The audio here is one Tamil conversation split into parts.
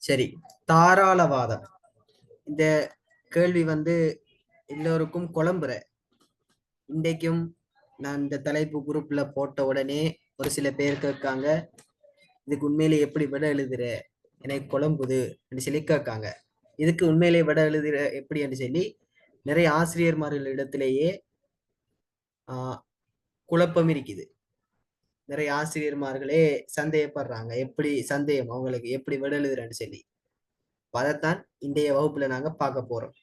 சரி, தாராளவாதம். இந்த கேள்வி எல்லோருக்கும் குழம்புற. இன்றைக்கும் நான் இந்த தலைப்பு குரூப்ல போட்ட உடனே ஒரு சில பேர் கேட்காங்க, இதுக்கு உண்மையிலே எப்படி விட எழுதுற, எனக்கு குழம்புது என்று சொல்லி கேட்காங்க. இதுக்கு உண்மையிலே விட எழுதுற எப்படி என்று சொல்லி நிறைய ஆசிரியர்மார்கள் இடத்திலேயே குழப்பம் இருக்குது. நிறைய ஆசிரியர்மார்களே சந்தேகப்படுறாங்க, எப்படி சந்தேகம் அவங்களுக்கு எப்படி விட எழுதுறன்னு சொல்லி. அதைத்தான் இன்றைய வகுப்புல நாங்க பார்க்க போறோம்.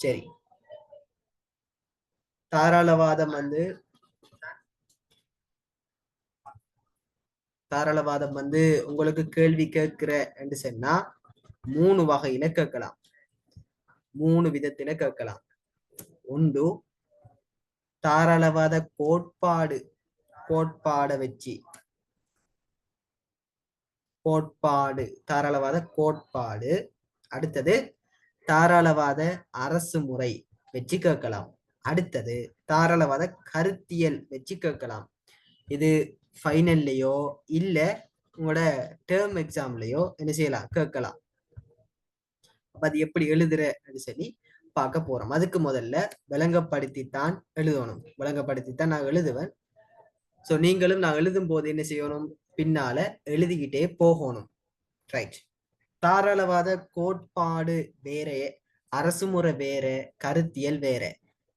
சரி, தாராளவாதம் உங்களுக்கு கேள்வி கேட்கிற என்று சொன்னா 3 வகையில கேட்கலாம், 3 விதத்தில கேட்கலாம். ஒன்று, தாராளவாத கோட்பாடை வச்சு தாராளவாத கோட்பாடு. அடுத்தது தாராளவாத அரசு முறை வச்சு கேட்கலாம். அடுத்தது தாராளவாத கருத்தியல் வச்சு கேட்கலாம். இது ஃபைனல்லையோ இல்ல உங்களோட டேர்ம் எக்ஸாம்லயோ என்ன செய்யலாம், கேட்கலாம். அப்ப அது எப்படி எழுதுற சொல்லி பார்க்க போறோம். அதுக்கு முதல்ல விளங்கப்படுத்தித்தான் எழுதணும். விளங்கப்படுத்தித்தான் நான் எழுதுவேன். சோ நீங்களும் நான் எழுதும் போது என்ன செய்யணும், பின்னால எழுதிக்கிட்டே போகணும். ரைட். தாராளவாத கோட்பாடு வேற, அரசு முறை வேற, கருத்தியல் வேற.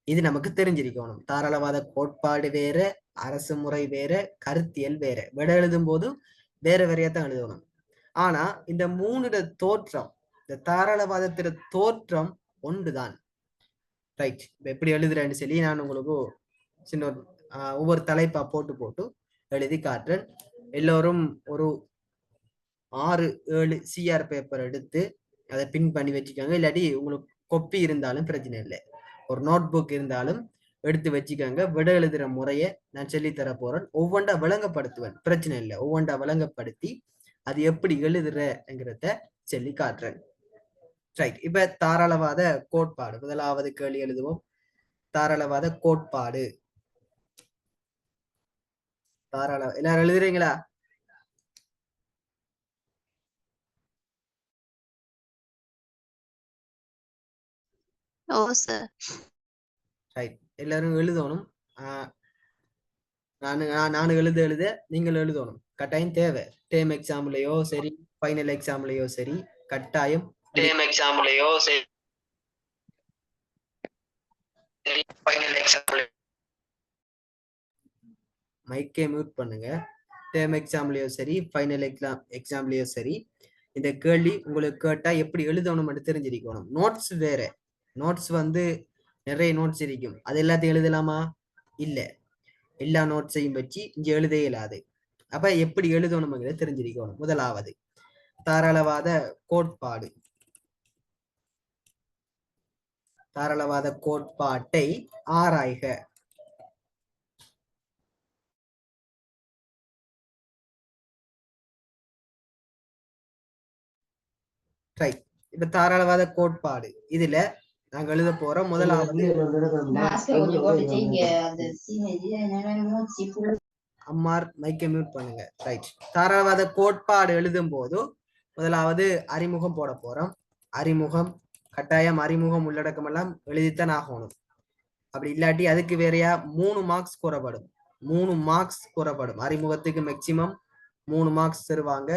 இது நமக்கு தெரிஞ்சிருக்கணும். தாராளவாத கோட்பாடு வேற, அரசு முறை வேற, கருத்தியல் வேற. விட எழுதும் போது வேற வேறையாத்தான் எழுதணும். ஆனா இந்த 3 தோற்றம், இந்த தாராளவாதத்தில தோற்றம் ஒன்றுதான். ரைட். எப்படி எழுதுறேன்னு சொல்லி நான் உங்களுக்கு சின்ன ஒவ்வொரு தலைப்பா போட்டு எழுதி காட்டுறேன். எல்லோரும் ஒரு 6-7 சிஆர் பேப்பர் எடுத்து அதை பின் பண்ணி வச்சுக்கோங்க. இல்லாட்டி உங்களுக்கு கொப்பி இருந்தாலும் பிரச்சனை இல்லை, ஒரு நோட் புக் இருந்தாலும் எடுத்து வச்சுக்கோங்க. விட எழுதுற முறையை நான் சொல்லி தர போறேன். ஒவ்வொன்றா விளங்கப்படுத்துவேன், பிரச்சனை இல்லை. ஒவ்வொன்றா விளங்கப்படுத்தி அது எப்படி எழுதுறங்கிறத சொல்லி காட்டுறேன். ரைட். இப்ப தாராளவாத கோட்பாடு முதலாவது கேள்வி எழுதுவோம். தாராளவாத கோட்பாடு. எல்லாரும் எழுதுறீங்களா? ரைட். எல்லாரும் எழுதணும். நானும் எழுத நீங்கள் எழுதணும். கட்டாயம் தேவை. டேர்ம் எக்ஸாம்லயோ சரி, ஃபைனல் எக்ஸாம்லயோ சரி, கட்டாயம் டேர்ம் எக்ஸாம்லயோ சரி, ஃபைனல் எக்ஸாம்ல மைக்கே மியூட் பண்ணுங்க. டேர்ம் எக்ஸாம்லயோ சரி, ஃபைனல் எக்ஸாம்லயோ சரி, இந்த கேள்வி உங்களுக்கு கேட்டா எப்படி எழுதணும்னு தெரிஞ்சிருக்கணும். நோட்ஸ் வேற. நோட்ஸ் நிறைய நோட்ஸ் இருக்கும். அது எல்லாத்தையும் எழுதலாமா? இல்ல. எல்லா நோட்ஸையும் வச்சு இங்க எழுத இயலாது. அப்ப எப்படி எழுதணும்ங்கிறத தெரிஞ்சிருக்கணும். முதலாவது தாராளவாத கோட்பாடு. தாராளவாத கோட்பாட்டை ஆராய்க. ரைட். இப்ப தாராளவாத கோட்பாடு இதுல நாங்க எழுத போறோம். முதலாவது அம்மார் மைக்கை மியூட் பண்ணுங்க. ரைட். தாராளவாத கோட்பாடு எழுதும் போது முதலாவது அறிமுகம் போட போறோம். அறிமுகம் கட்டாயம். அறிமுகம் உள்ளடக்கம் எல்லாம் எழுதித்தான் ஆகணும். அப்படி இல்லாட்டி அதுக்கு வேறையா 3 மார்க்ஸ் கூறப்படும். 3 மார்க்ஸ் கூறப்படும். அறிமுகத்துக்கு மேக்சிமம் 3 மார்க்ஸ் தருவாங்க.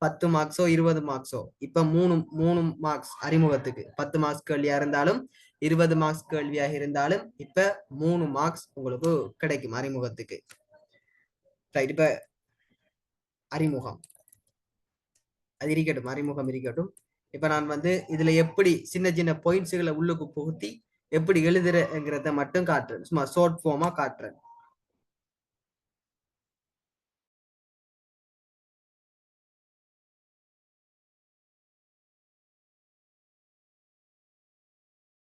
10 மார்க்ஸோ 20 மார்க்ஸோ. இப்ப 3 மார்க்ஸ் அறிமுகத்துக்கு. 10 மார்க்ஸ் கேள்வியா இருந்தாலும் 20 மார்க்ஸ் கேள்வியாக இருந்தாலும் இப்ப 3 மார்க்ஸ் உங்களுக்கு கிடைக்கும் அறிமுகத்துக்கு. ரைட். இப்ப அறிமுகம் அது இருக்கட்டும், அறிமுகம் இருக்கட்டும். இப்ப நான் இதுல எப்படி சின்ன சின்ன பாயிண்ட்ஸ்களை உள்ளுக்கு புகுத்தி எப்படி எழுதுறங்கிறத மட்டும் காட்டுறேன். சும்மா ஷார்ட் ஃபார்மா காட்டுறேன்.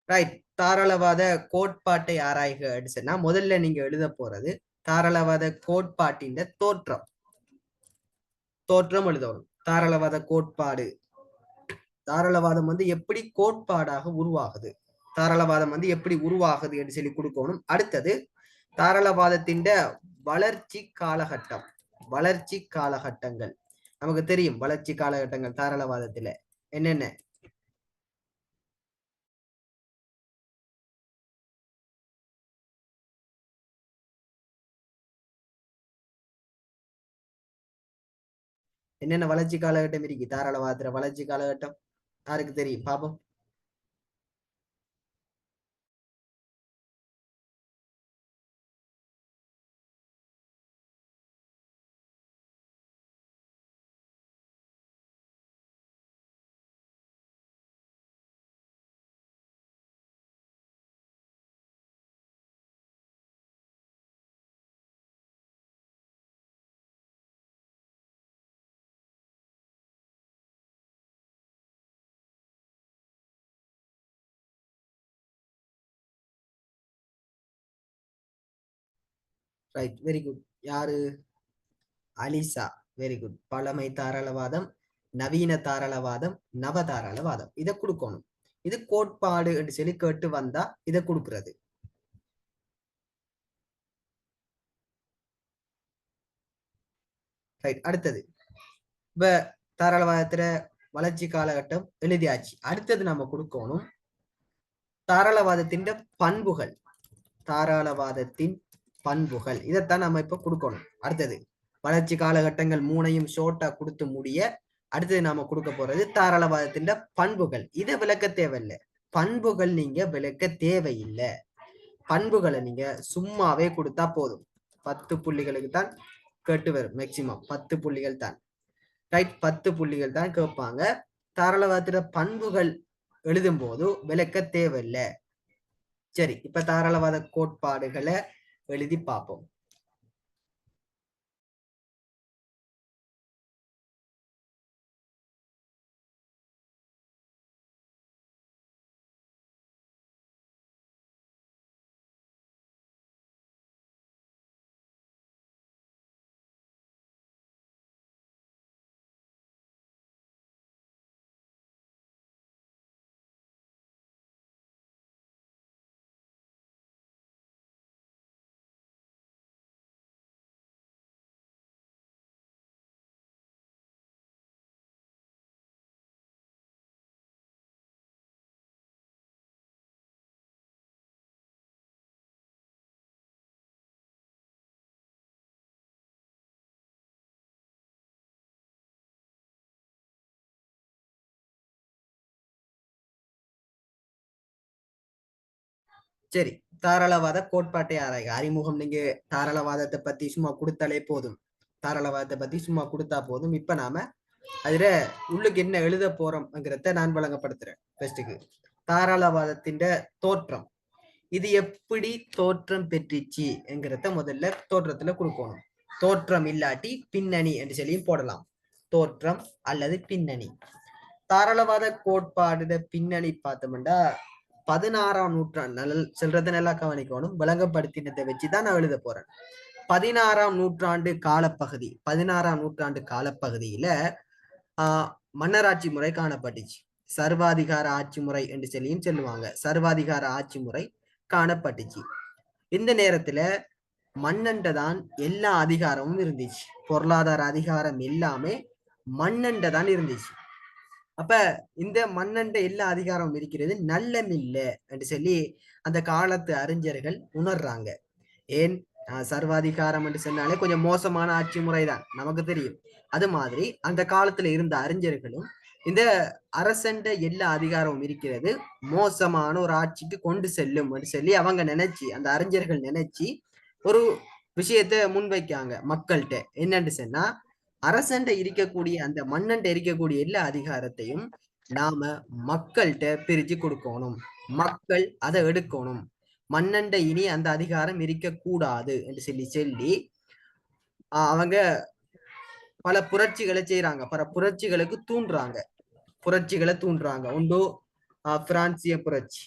ரைட். தாராளவாத கோட்பாட்டை ஆராய்க சொன்னா முதல்ல நீங்க எழுத போறது தாராளவாத கோட்பாட்டின் தோற்றம். தோற்றம் எழுதணும். தாராளவாத கோட்பாடு. தாராளவாதம் எப்படி கோட்பாடாக உருவாகுது, தாராளவாதம் எப்படி உருவாகுது என்று சொல்லி கொடுக்கணும். அடுத்தது தாராளவாதத்தின் வளர்ச்சி காலகட்டம். வளர்ச்சி காலகட்டங்கள் நமக்கு தெரியும். வளர்ச்சி காலகட்டங்கள் தாராளவாதத்துல என்னென்ன? என்னென்ன வளர்ச்சி காலகட்டம் இருக்கு தாராளவாதத்துல? வளர்ச்சி காலகட்டம் யாருக்கு தெரியும்? பாப்போம். Right, very good. யாரு? அலிசா. Very good. பழமை தாராளவாதம், நவீன தாராளவாதம், நவ தாராளவாதம், இதை கொடுக்கணும். இது கோட்பாடு என்று சொல்லி கேட்டு வந்தா இதை கொடுக்கிறது. ரைட், அடுத்தது. இப்ப தாராளவாதத்துல வளர்ச்சி காலகட்டம் எழுதியாச்சு. அடுத்தது நம்ம கொடுக்கணும் தாராளவாதத்தின் பண்புகள். தாராளவாதத்தின் பண்புகள் இதைத்தான் நம்ம இப்ப கொடுக்கணும். அடுத்தது வளர்ச்சி காலகட்டங்கள் மூணையும் ஷோர்ட்டா கொடுத்து முடிய அடுத்தது நாம கொடுக்க போறது தாராளவாதத்தின் பண்புகள். இதை விளக்க தேவையில்லை. பண்புகள் நீங்க விளக்க தேவையில்லை. பண்புகளை நீங்க சும்மாவே கொடுத்தா போதும். 10 புள்ளிகளுக்கு தான் கேட்டு வரும். மேக்சிமம் 10 புள்ளிகள் தான். ரைட், 10 புள்ளிகள் தான் கேட்பாங்க. தாராளவாதத்தில பண்புகள் எழுதும் போது விளக்க தேவையில்லை. சரி, இப்ப தாராளவாத கோட்பாடுகளை எழுதி பார்ப்போம். சரி, தாராளவாத கோட்பாட்டை ஆராய்க. அறிமுகம். நீங்க தாராளவாதத்தை பத்தி சும்மா கொடுத்தாலே போதும். தாராளவாதத்தை பத்தி சும்மா கொடுத்தா போதும். இப்ப நாம அதுல உள்ளுக்கு என்ன எழுத போறோம்ங்கிறத நான் வழங்கப்படுத்துறேன். ஃபர்ஸ்ட்டுக்கு தாராளவாதத்தின் தோற்றம். இது எப்படி தோற்றம் பெற்றுச்சு என்கிறத முதல்ல தோற்றத்துல கொடுக்கணும். தோற்றம் இல்லாட்டி பின்னணி என்று சொல்லியும் போடலாம். தோற்றம் அல்லது பின்னணி. தாராளவாத கோட்பாடு பின்னணி பார்த்தோம்னா 16ஆம் நூற்றாண்டு சொல்றதை நல்லா கவனிக்கணும். விளங்கப்படுத்தினதை வச்சுதான் நான் எழுத போறேன். 16ஆம் நூற்றாண்டு காலப்பகுதி. 16ஆம் நூற்றாண்டு காலப்பகுதியில மன்னராட்சி முறை காணப்பட்டுச்சு. சர்வாதிகார ஆட்சி முறை என்று சொல்லியும் சொல்லுவாங்க. சர்வாதிகார ஆட்சி முறை காணப்பட்டுச்சு. இந்த நேரத்துல மன்னன்ட தான் எல்லா அதிகாரமும் இருந்துச்சு. பொருளாதார அதிகாரம் எல்லாமே மன்னன்ட தான் இருந்துச்சு. அப்ப இந்த மன்னன்ட எல்லா அதிகாரமும் இருக்கிறது நல்லமில்ல என்று சொல்லி அந்த காலத்து அறிஞர்கள் உணர்றாங்க. ஏன்? சர்வாதிகாரம் என்று சொன்னாலே கொஞ்சம் மோசமான ஆட்சி முறைதான், நமக்கு தெரியும். அது மாதிரி அந்த காலத்துல இருந்த அறிஞர்களும் இந்த அரசண்ட எல்லா அதிகாரமும் இருக்கிறது மோசமான ஒரு ஆட்சிக்கு கொண்டு செல்லும் என்று சொல்லி அவங்க நினைச்சு, அந்த அறிஞர்கள் நினைச்சு ஒரு விஷயத்த முன்வைக்காங்க மக்கள்கிட்ட. என்னன்னு சொன்னா, அரசண்ட இருக்கக்கூடிய அந்த மன்னன்ட இருக்கக்கூடிய எல்லா அதிகாரத்தையும் நாம மக்கள்கிட்ட பிரிச்சு கொடுக்கணும். மக்கள் அதை எடுக்கணும். மன்னன்ட இனி அந்த அதிகாரம் இருக்க கூடாது என்று சொல்லி அவங்க பல புரட்சிகளை செய்யறாங்க. பல புரட்சிகளுக்கு தூண்டுறாங்க. புரட்சிகளை தூண்டுறாங்க. உண்டு பிரான்சிய புரட்சி,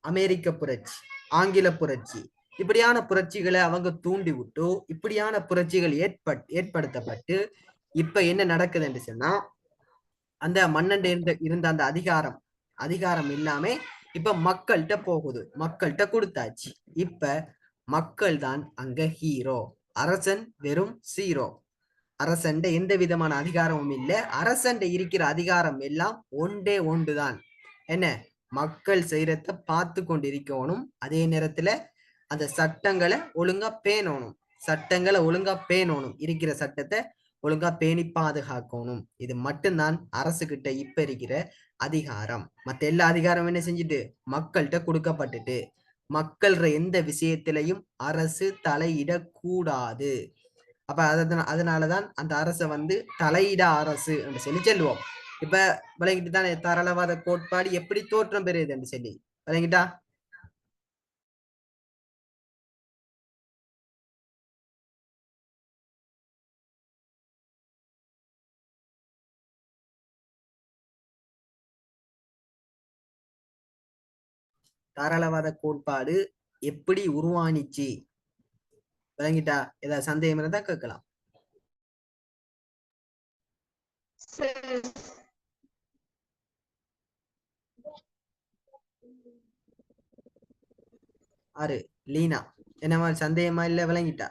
அமெரிக்க புரட்சி, ஆங்கில புரட்சி. இப்படியான புரட்சிகளை அவங்க தூண்டி விட்டு இப்படியான புரட்சிகள் ஏற்படுத்தப்பட்டு இப்ப என்ன நடக்குது என்று சொன்னா, அந்த மன்னன் இருந்த அந்த அதிகாரம் இல்லாம இப்ப மக்கள்கிட்ட போகுது. மக்கள்கிட்ட கொடுத்தாச்சு. இப்ப மக்கள் தான் அங்க ஹீரோ. அரசன் வெறும் 0. அரசண்ட எந்த விதமான அதிகாரமும் இல்லை. அரசண்ட இருக்கிற அதிகாரம் எல்லாம் ஒன்றே ஒன்றுதான். என்ன? மக்கள் செய்யறத பார்த்து கொண்டு இருக்கணும். அதே நேரத்துல அந்த சட்டங்களை ஒழுங்கா பேணணும். சட்டங்களை ஒழுங்கா பேணணும். இருக்கிற சட்டத்தை ஒழுங்கா பேணி பாதுகாக்கணும். இது மட்டும்தான் அரசு கிட்ட இப்ப இருக்கிற அதிகாரம். மத்த எல்லா அதிகாரம் என்ன செஞ்சுட்டு மக்கள்கிட்ட கொடுக்கப்பட்டுட்டு, மக்கள்ற எந்த விஷயத்திலையும் அரசு தலையிடக்கூடாது. அப்ப அதனாலதான் அந்த அரசை வந்து தலையிட அரசு என்று சொல்லி சொல்லுவோம். இப்ப விளங்கிட்டு தானே தாராளவாத கோட்பாடு எப்படி தோற்றம் பெறுது என்று சொல்லி விளங்கிட்டா? தாராளவாத கோட்பாடு எப்படி உருவானிச்சு விளங்கிட்டா? ஏதாவது சந்தேகம் இருந்தா கேட்கலாம். ஆறு லீனா என்ன மாதிரி சந்தேகமா இல்ல? விளங்கிட்டா?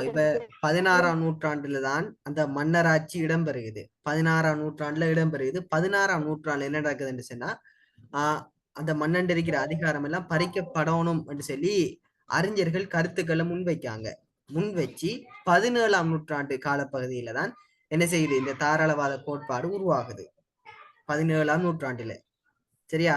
இப்ப 16ஆம் நூற்றாண்டுலதான் அந்த மன்னராட்சி இடம்பெறுகிறது. 16ஆம் நூற்றாண்டுல இடம்பெறுகிறது. 16ஆம் நூற்றாண்டுல என்ன நடக்குதுன்னு சொன்னா, அந்த மன்னன் இருக்கிற அதிகாரம் எல்லாம் பறிக்கப்படணும் என்று சொல்லி அறிஞர்கள் கருத்துக்களை முன்வைக்காங்க. முன்வச்சு 17ஆம் நூற்றாண்டு காலப்பகுதியில தான் என்ன செய்யுது, இந்த தாராளவாத கோட்பாடு உருவாகுது. 17ஆம் நூற்றாண்டுல. சரியா?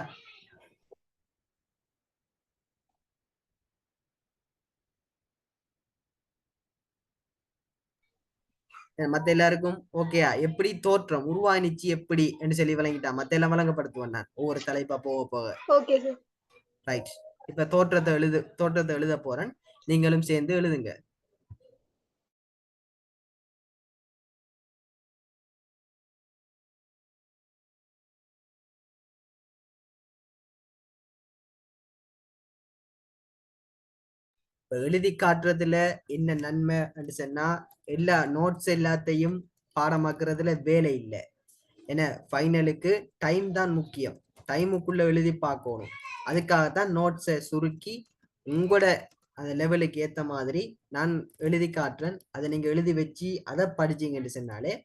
மத்த எல்லாருக்கும் ஓகேயா? எப்படி தோற்றம் உருவானிச்சு எப்படி என்று சொல்லி விளங்கிட்டா? மத்த எல்லாம் வழங்கப்படுத்துவேன் நான் ஒவ்வொரு தலைப்பா போக போக. ரைட். இப்ப தோற்றத்தை எழுத போறேன். நீங்களும் சேர்ந்து எழுதுங்க. எழுதி காட்டுறதுல என்ன நன்மை என்று சொன்னா, எல்லா நோட்ஸ் எல்லாத்தையும் பாடமாக்குறதுல வேலை இல்லை. ஏன்னா ஃபைனலுக்கு டைம் தான் முக்கியம். டைமுக்குள்ள எழுதி பார்க்கணும். அதுக்காகத்தான் நோட்ஸை சுருக்கி உங்களோட அந்த லெவலுக்கு ஏத்த மாதிரி நான் எழுதி காட்டுறேன். அதை நீங்க எழுதி வச்சு அதை படிச்சீங்கன்னு சொன்னாலே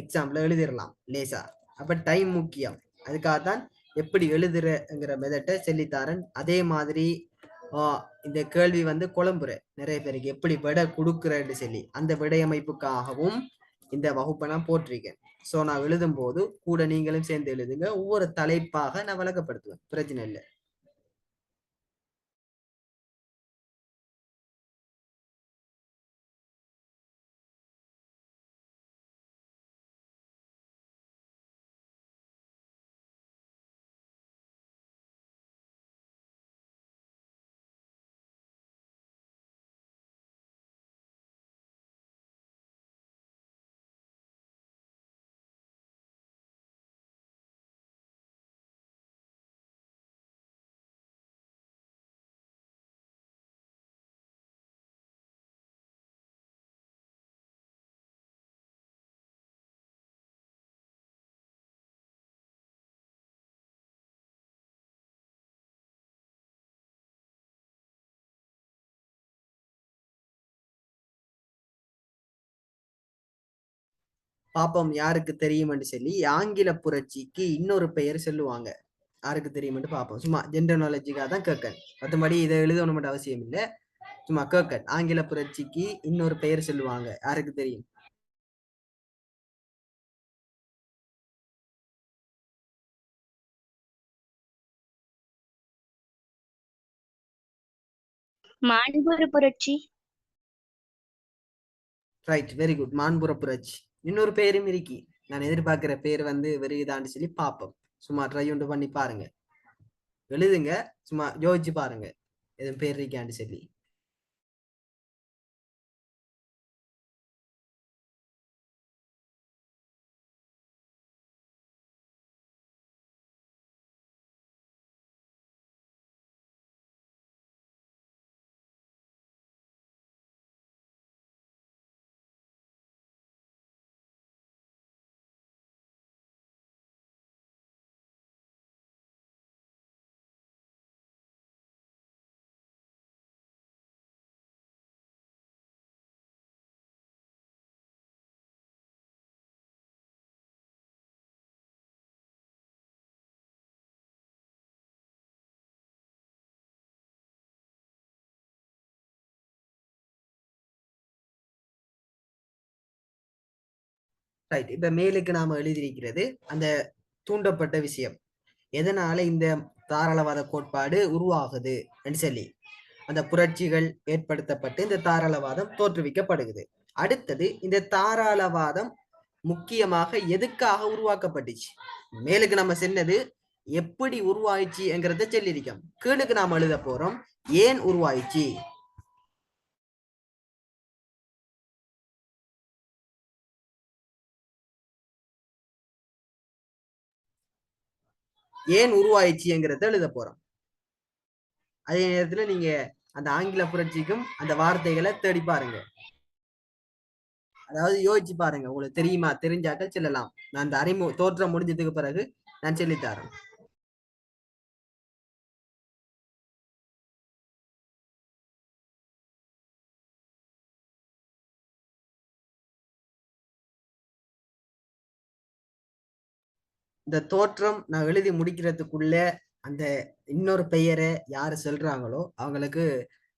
எக்ஸாம்ல எழுதிடலாம் லேசா. அப்ப டைம் முக்கியம். அதுக்காகத்தான் எப்படி எழுதுறங்கிற மெதட்டை சொல்லித்தாரன். அதே மாதிரி இந்த கேள்வி வந்து குழம்புற நிறைய பேருக்கு எப்படி விடை கொடுக்குறேன்னு சொல்லி அந்த விடையமைப்புக்காகவும் இந்த வகுப்பை நான் போட்டிருக்கேன். ஸோ நான் எழுதும் போது கூட நீங்களும் சேர்ந்து எழுதுங்க. ஒவ்வொரு தலைப்பாக நான் விளக்கப்படுத்துவேன். பிரச்சனை இல்லை. பாப்போம் யாருக்கு தெரியும்னு சொல்லி. ஆங்கில புரட்சிக்கு இன்னொரு பெயர் சொல்லுவாங்க. யாருக்கு தெரியும்னு பார்ப்போம். சும்மா ஜென்ரல் நாலேஜுக்காக தான் கேட்கேன். மற்றபடி இதை எழுதணும் மட்டும் அவசியம் இல்லை. சும்மா கேட்கேன். ஆங்கில புரட்சிக்கு இன்னொரு பெயர் சொல்லுவாங்க. யாருக்கு தெரியும்? மாண்புற புரட்சி. Right, very good. மாண்புற புரட்சி. இன்னொரு பெயரும் இருக்கி. நான் எதிர்பார்க்கிற பேர் வந்து வருகுதான்னு சொல்லி பார்ப்போம். சும்மா ட்ரை ஒன்று பண்ணி பாருங்க. எழுதுங்க. சும்மா யோசிச்சு பாருங்க எதுவும் பேர் இருக்கான்னு சொல்லி. ரைட். இப்ப மேலுக்கு நாம எழுதியிருக்கிறது அந்த தூண்டப்பட்ட விஷயம், எதனால இந்த தாராளவாத கோட்பாடு உருவாகுது என்று சொல்லி அந்த புரட்சிகள் ஏற்படுத்தப்பட்டு இந்த தாராளவாதம் தோற்றுவிக்கப்படுகிறது. அடுத்தது இந்த தாராளவாதம் முக்கியமாக எதுக்காக உருவாக்கப்பட்டுச்சு? மேலுக்கு நம்ம சொன்னது எப்படி உருவாயிச்சு என்கிறத சொல்லியிருக்கோம். கீழுக்கு நாம் எழுத போறோம் ஏன் உருவாயிச்சு. ஏன் உருவாயிச்சுங்கிறத எழுத போறோம். அதே நேரத்துல நீங்க அந்த ஆங்கில புரட்சிக்கும் அந்த வார்த்தைகளை தேடி பாருங்க. அதாவது யோசிச்சு பாருங்க, உங்களுக்கு தெரியுமா, தெரிஞ்சாக்க சொல்லலாம். நான் அந்த தோற்றம் முடிஞ்சதுக்கு பிறகு நான் சொல்லித்தரேன். இந்த தோற்றம் நான் எழுதி முடிக்கிறதுக்குள்ள அந்த இன்னொரு பெயரை யாரு சொல்றாங்களோ அவங்களுக்கு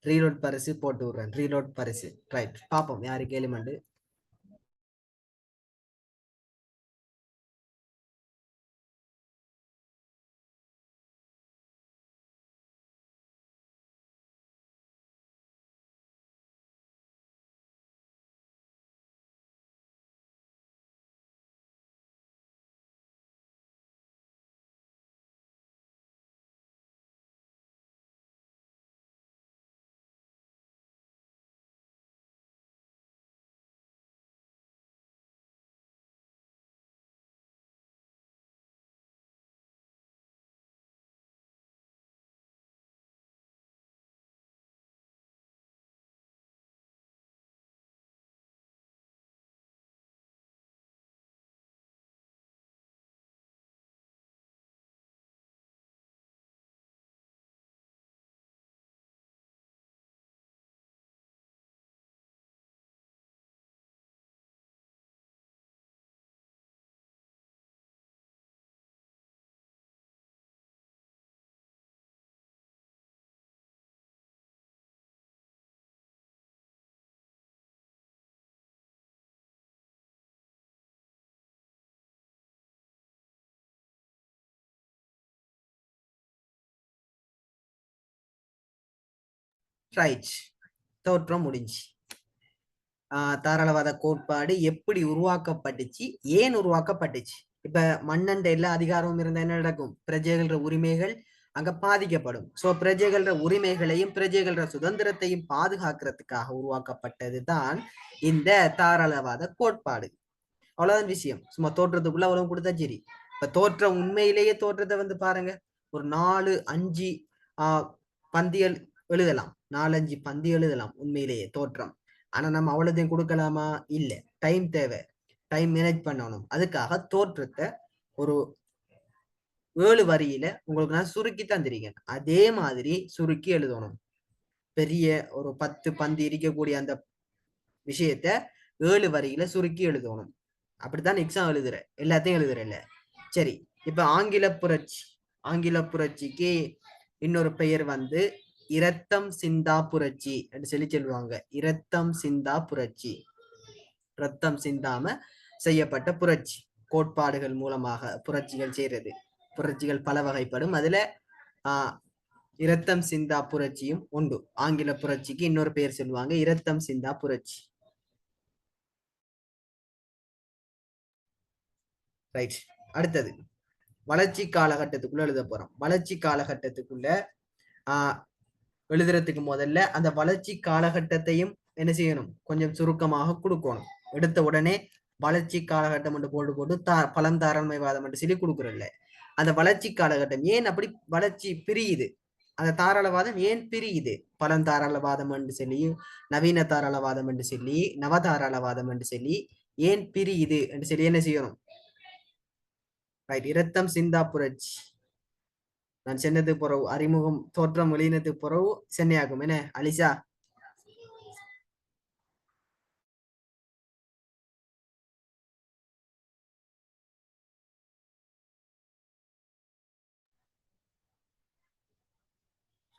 ரீலோட் பரிசு போட்டு விடுறேன். ரீலோட் பரிசு. ரைட், பாப்போம் யாரு கேளுமண்டு. ரைட், தோற்றம் முடிஞ்சு. தாராளவாத கோட்பாடு எப்படி உருவாக்கப்பட்டுச்சு, ஏன் உருவாக்கப்பட்டுச்சு. இப்ப மன்னண்ட எல்லா அதிகாரமும் இருந்தா என்ன நடக்கும்? பிரஜைகள உரிமைகள் அங்க பாதிக்கப்படும். சோ பிரஜைகள உரிமைகளையும் பிரஜைகள சுதந்திரத்தையும் பாதுகாக்கிறதுக்காக உருவாக்கப்பட்டது தான் இந்த தாராளவாத கோட்பாடு. அவ்வளவுதான் விஷயம். சும்மா தோற்றத்துக்குள்ள அவ்வளவு கொடுத்தா சரி. இப்ப தோற்றம் உண்மையிலேயே தோற்றத்தை வந்து பாருங்க, ஒரு 4-5 பந்திகள் எழுதலாம். 4-5 பந்தி எழுதலாம் உண்மையிலேயே தோற்றம். ஆனா நம்ம அவ்வளோதையும் கொடுக்கலாமா? இல்ல. டைம் தேவை, டைம் மேனேஜ் பண்ணணும். அதுக்காக தோற்றத்தை ஒரு 7 வரியில உங்களுக்கு நான் சுருக்கி தந்திருக்கேன். அதே மாதிரி சுருக்கி எழுதணும். பெரிய ஒரு 10 பந்தி இருக்கக்கூடிய அந்த விஷயத்த 7 வரியில சுருக்கி எழுதணும். அப்படித்தான் எக்ஸாம் எழுதுற, எல்லாத்தையும் எழுதுற இல்ல. சரி, இப்ப ஆங்கில புரட்சி. ஆங்கில புரட்சிக்கு இன்னொரு பெயர் வந்து இரத்தம் சிந்தா புரட்சி என்று சொல்லி சொல்லுவாங்க. இரத்தம் சிந்தா புரட்சி. ரத்தம் சிந்தாம செய்யப்பட்ட புரட்சி. கோட்பாடுகள் மூலமாக புரட்சிகள் செய்யறது. புரட்சிகள் பல வகைப்படும். அதுல இரத்தம் சிந்தா புரட்சியும் உண்டு. ஆங்கில புரட்சிக்கு இன்னொரு பெயர் சொல்லுவாங்க, இரத்தம் சிந்தா புரட்சி. ரைட். அடுத்தது வளர்ச்சி காலகட்டத்துக்குள்ள எழுத போறோம். வளர்ச்சி காலகட்டத்துக்குள்ள எழுதுறதுக்கு முதல்ல அந்த வளர்ச்சி காலகட்டத்தையும் என்ன செய்யணும், கொஞ்சம் சுருக்கமாக கொடுக்கணும். எடுத்த உடனே வளர்ச்சி காலகட்டம் என்று போட்டு பலம் தாராண்மைவாதம் என்று சொல்லி கொடுக்குறல்ல. அந்த வளர்ச்சி காலகட்டம் ஏன் அப்படி வளர்ச்சி பிரியுது, அந்த தாராளவாதம் ஏன் பிரியுது, பலம் தாராளவாதம் என்று சொல்லி, நவீன தாராளவாதம் என்று சொல்லி, நவதாராளவாதம் என்று சொல்லி ஏன் பிரியுது என்று சொல்லி என்ன செய்யணும். ரைட், இரத்தம் சிந்தா புரட்சி நான் சென்னது புறவு அறிமுகம் தோற்றம் வெளியினது புறவு சென்னையாகும் என்ன அலிசா.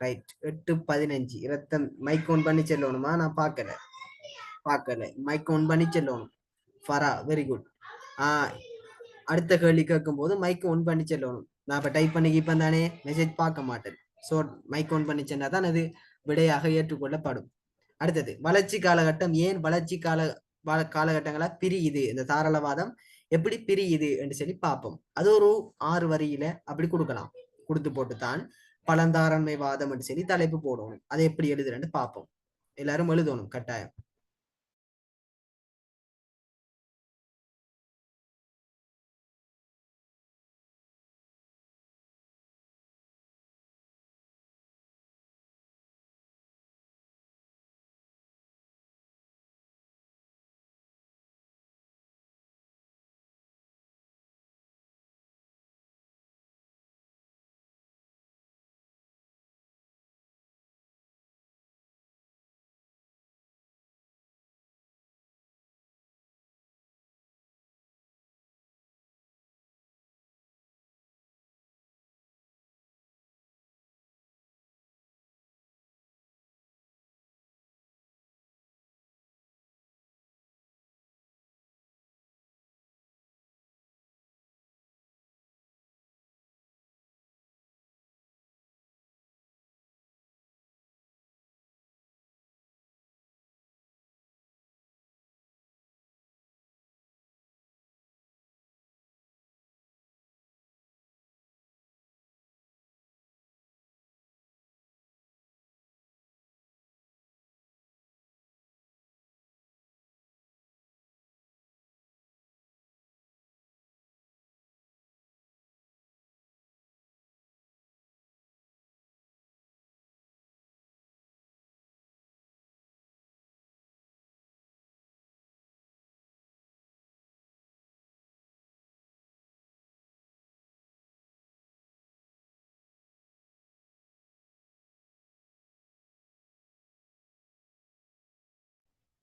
ரைட், 8:15 இரத்தம். மைக் ஓன் பண்ணி செல்லணுமா? நான் பார்க்கல மைக் ஓன் பண்ணி செல்லணும். Farah, very good. அடுத்த கேள்வி கேட்கும் போது மைக் ஒன் பண்ணி செல்லணும். நான் இப்ப டைப் பண்ணி இப்ப தானே மெசேஜ் பார்க்க மாட்டேன். ஸோ மைக் ஒன் பண்ணி சென்னா தான் அது விடையாக ஏற்றுக்கொள்ளப்படும். அடுத்தது வளர்ச்சி காலகட்டம் ஏன் வளர்ச்சி காலகட்டங்களா பிரியுது, இந்த தாராளவாதம் எப்படி பிரியுது என்று சொல்லி பார்ப்போம். அது ஒரு 6 வரியில அப்படி கொடுக்கலாம். கொடுத்து போட்டுத்தான் பழந்தாரண்மைவாதம் என்று சொல்லி தலைப்பு போடணும். அதை எப்படி எழுதுறேன்னு பார்ப்போம். எல்லாரும் எழுதணும் கட்டாயம்.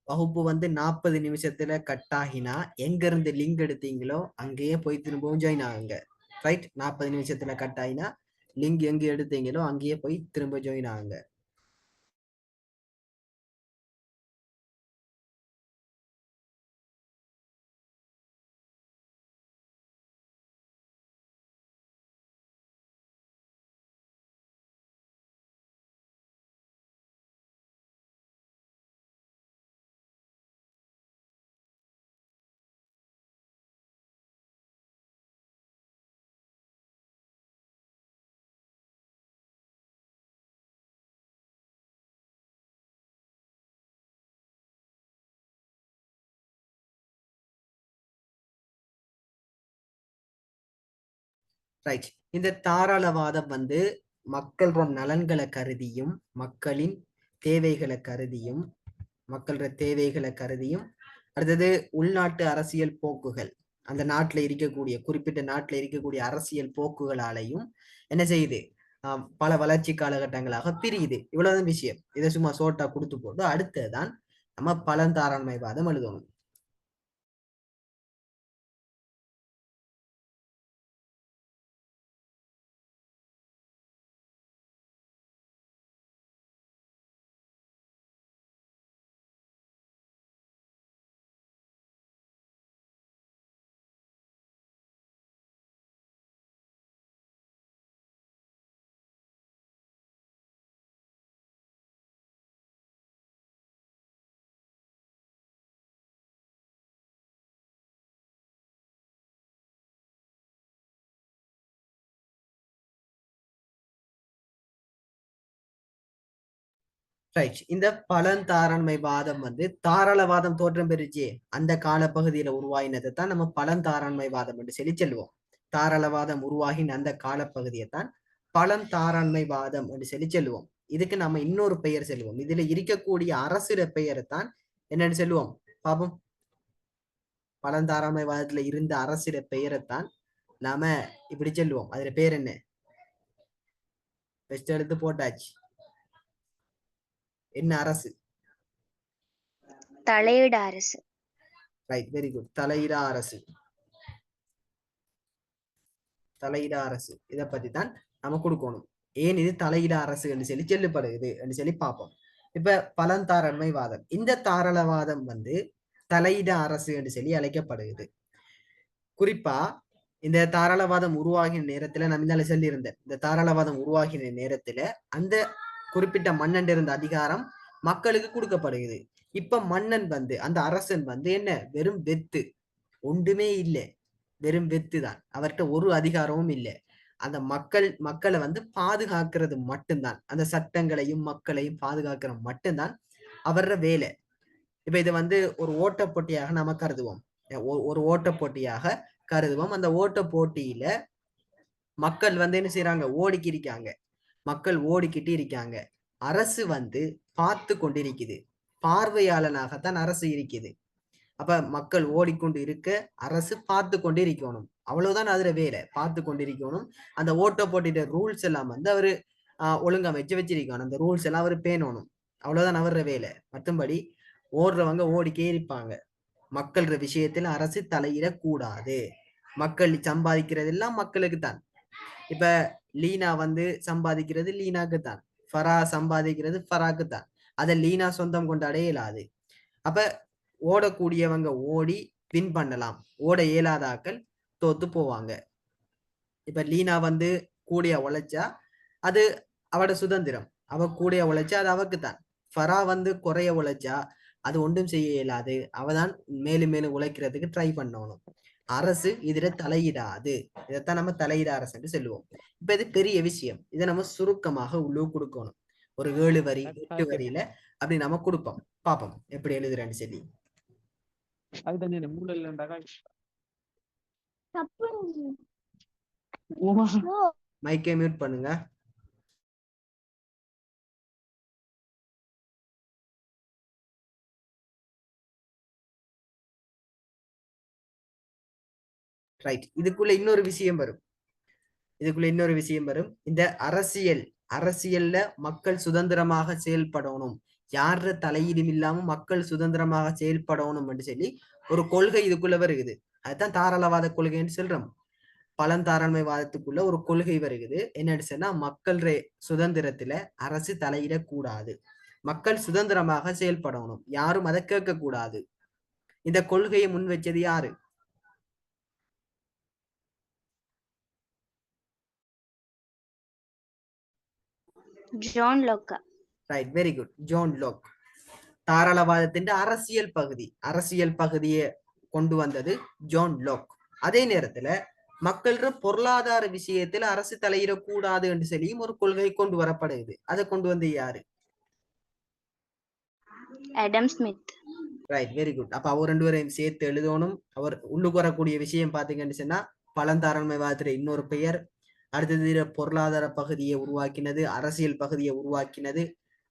வகுப்பு 40 நிமிஷத்துல கட் ஆகினா எங்க இருந்து லிங்க் எடுத்தீங்களோ அங்கேயே போய் திரும்பவும் ஜாயின் ஆகுங்க. ரைட், 40 நிமிஷத்துல கட் ஆகினா லிங்க் எங்க எடுத்தீங்களோ அங்கேயே போய் திரும்ப ஜாயின் ஆகுங்க. ரைட், இந்த தாராளவாதம் மக்களோட நலன்களை கருதியும் மக்களின் தேவைகளை கருதியும் அடுத்தது உள்நாட்டு அரசியல் போக்குகள், அந்த நாட்டில் இருக்கக்கூடிய குறிப்பிட்ட நாட்டில் இருக்கக்கூடிய அரசியல் போக்குகளாலையும் என்ன செய்யுது, பல வளர்ச்சி காலகட்டங்களாக பிரியுது. இவ்வளவுதான் விஷயம். இதை சும்மா சோட்டா கொடுத்து போட்டு அடுத்ததுதான் நம்ம பழந்தாராண்மைவாதம் எழுதணும். ரைட், இந்த பழந்தாராண்மைவாதம் தாராளவாதம் தோற்றம் பெறுச்சு அந்த காலப்பகுதியில உருவாயினதை தான் நம்ம பழந்தாராண்மைவாதம் என்று சொல்லி சொல்லுவோம். தாராளவாதம் உருவாகின அந்த காலப்பகுதியை தான் பழந்தாராண்மைவாதம் என்று சொல்லி சொல்லுவோம். இதுக்கு நம்ம இன்னொரு பெயர் சொல்லுவோம். இதுல இருக்கக்கூடிய அரசுட பெயரை தான் என்னன்னு சொல்லுவோம் பாப்போம். பழந்தாராண்மைவாதத்துல இருந்த அரசுட பெயரைத்தான் நாம இப்படி சொல்லுவோம். அதுல பேர் என்ன? பெஸ்ட் எடுத்து போட்டாச்சு. என்ன அரசு? தலையிட அரசு. Right, very good. தலையிடா அரசு. தலையிடா அரசு இதை பத்தி தான் நம்ம கொடுக்கணும். ஏன் இது தலையிடா அரசு என்று சொல்லி செல்லுப்படுகிறது என்று சொல்லி பார்ப்போம். இப்ப பழந்தாராண்மைவாதம், இந்த தாராளவாதம் தலையிட அரசு என்று சொல்லி அழைக்கப்படுகிறது. குறிப்பா இந்த தாராளவாதம் உருவாகின நேரத்துல நான் முன்னால சொல்லியிருந்தேன், இந்த தாராளவாதம் உருவாகின நேரத்துல அந்த குறிப்பிட்ட மன்னன் இருந்த அதிகாரம் மக்களுக்கு கொடுக்கப்படுகிறது. இப்ப மன்னன் வந்து அந்த அரசன் வந்து என்ன வெறும் வெத்து, ஒன்றுமே இல்லை, வெறும் வெத்து தான், அவர்கிட்ட ஒரு அதிகாரமும் இல்லை. அந்த மக்களை வந்து பாதுகாக்கிறது மட்டும்தான், அந்த சட்டங்களையும் மக்களையும் பாதுகாக்கிறது மட்டும்தான் அவர வேலை. இப்ப இது வந்து ஒரு ஓட்ட போட்டியாக நாம கருதுவோம். ஒரு ஓட்ட போட்டியாக கருதுவோம். அந்த ஓட்ட போட்டியில மக்கள் வந்து என்ன செய்யறாங்க, ஓடிக்கி இருக்காங்க, மக்கள் ஓடிக்கிட்டு இருக்காங்க. அரசு வந்து பார்த்து கொண்டிருக்குது, பார்வையாளனாகத்தான் அரசு இருக்குது. அப்ப மக்கள் ஓடிக்கொண்டு இருக்க அரசு பார்த்து கொண்டு இருக்கணும், அவ்வளவுதான் அதுல வேலை, பார்த்து கொண்டிருக்கணும். அந்த ஓட்ட போட்டிட்ட ரூல்ஸ் எல்லாம் வந்து அவரு ஒழுங்கமைச்சு வச்சிருக்கணும், அந்த ரூல்ஸ் எல்லாம் அவரு பேணணும், அவ்வளவுதான் அவர வேலை. மற்றபடி ஓடுறவங்க ஓடிக்கே இருப்பாங்க. மக்கள் விஷயத்தில் அரசு தலையிடக்கூடாது. மக்கள் சம்பாதிக்கிறது எல்லாம் மக்களுக்கு தான். இப்ப லீனா வந்து சம்பாதிக்கிறது லீனாக்கு தான், ஃபரா சம்பாதிக்கிறது ஃபராக்கு தான். அதை லீனா சொந்தம் கொண்டாட இயலாது. அப்ப ஓடக்கூடியவங்க ஓடி வின் பண்ணலாம், ஓட இயலாதாக்கள் தோத்து போவாங்க. இப்ப லீனா வந்து கூடிய உழைச்சா அது அவட சுதந்திரம், அவ கூடிய உழைச்சா அது அவக்கு தான். ஃபரா வந்து குறைய உழைச்சா அது ஒன்றும் செய்ய இயலாது, அவதான் மேலும் மேலும் உழைக்கிறதுக்கு ட்ரை பண்ணணும். அரசு இதுல தலையிடாது. இதைத்தான் நம்ம தலையிட அரசு சொல்லுவோம். இப்ப இது பெரிய விஷயம், இதை நம்ம சுருக்கமாக உள்ளு கொடுக்கணும். ஒரு 7 வரி 8 ஓகே. வரியில அப்படி நம்ம கொடுப்போம், பாப்போம் எப்படி எழுதுறேன்னு சொல்லி. அது தானே மூளை இல்லைண்டாக்கா. மைக்கை மியூட் பண்ணுங்க. ரைட். இதுக்குள்ள இன்னொரு விஷயம் வரும், இந்த அரசியல்ல மக்கள் சுதந்திரமாக செயல்படணும், யார தலையீடும் இல்லாம மக்கள் சுதந்திரமாக செயல்படணும் என்று சொல்லி ஒரு கொள்கை இதுக்குள்ள வருகிறது. அதுதான் தாராளவாத கொள்கைன்னு சொல்றோம். பழந்தாராண்மைவாதத்துக்குள்ள ஒரு கொள்கை வருகிறது. என்னன்னு சொன்னா, மக்கள் சுதந்திரத்துல அரசு தலையிடக்கூடாது, மக்கள் சுதந்திரமாக செயல்படணும், யாரும் அதை கேட்க கூடாது. இந்த கொள்கையை முன் வச்சது யாரு? John Locke. Right, very good, John Locke. தாராளவாதத்தின் அரசியல் பகுதியை கொண்டு வந்தது ஜான் லோக். அதே நேரத்துல மக்கள பொருளாதார விஷயத்துல அரசு தலையிடக்கூடாது என்று சொல்லியும் ஒரு கொள்கை கொண்டு வரப்படுது. அதை கொண்டு வந்து யாரு? Adam Smith. Right, very good. அப்ப அவர் 2 பேரையும் சேர்த்து எழுதணும். அவர் உள்ளுக்கு வரக்கூடிய விஷயம் பாத்தீங்கன்னு சொன்னா, பழந்தாராண்மைவாதத்துல இன்னொரு பெயர். அடுத்தது பொருளாதார பகுதியை உருவாக்கினது, அரசியல் பகுதியை உருவாக்கினது.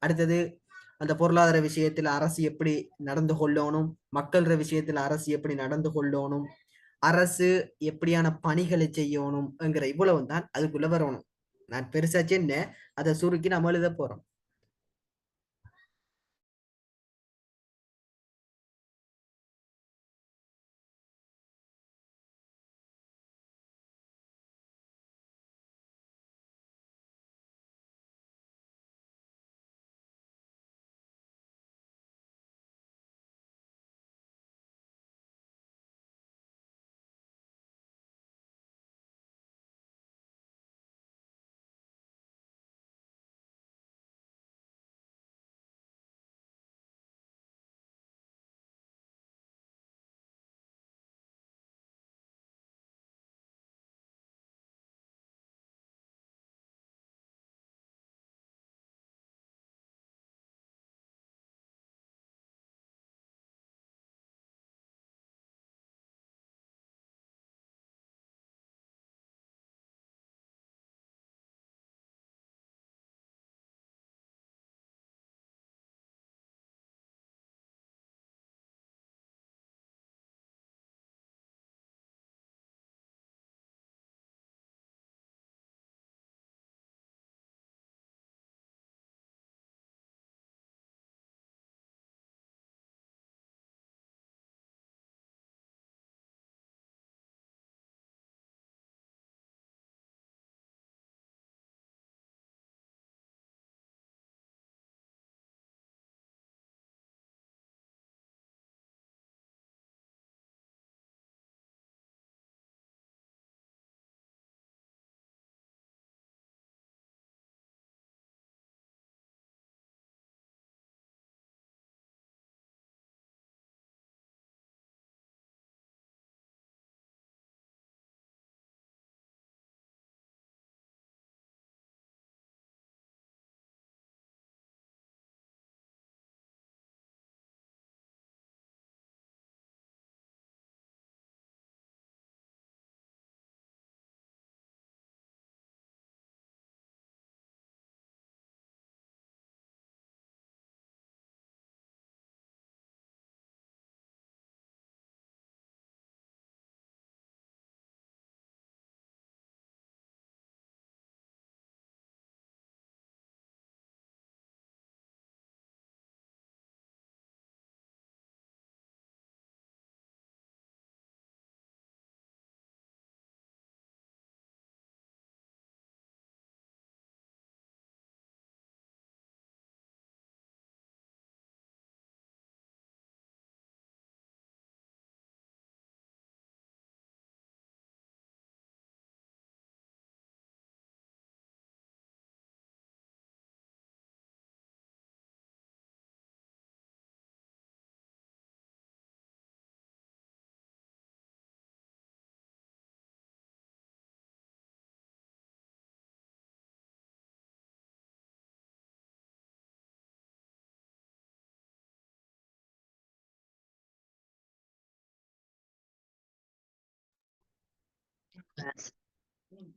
அடுத்தது அந்த பொருளாதார விஷயத்துல அரசு எப்படி நடந்து கொள்ளணும், மக்கள்ற விஷயத்துல அரசு எப்படி நடந்து கொள்ளணும், அரசு எப்படியான பணிகளை செய்யணும்ங்கிற இவ்வளவு தான் அதுக்குள்ள வரணும். நான் பெருசா சொன்ன அதை சுருக்கி நம்ம எழுத போறோம்.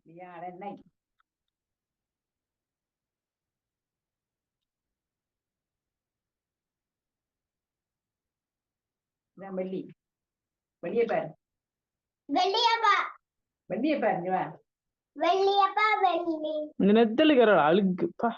வியாழனை. இதான் வெள்ளி. வெளியே பாரு. வெள்ளியப்பா வெளியே பாரு. இங்க வா. வெள்ளியப்பா வெள்ளி இந்த நெத்தலுக்கு அழுக்கு பா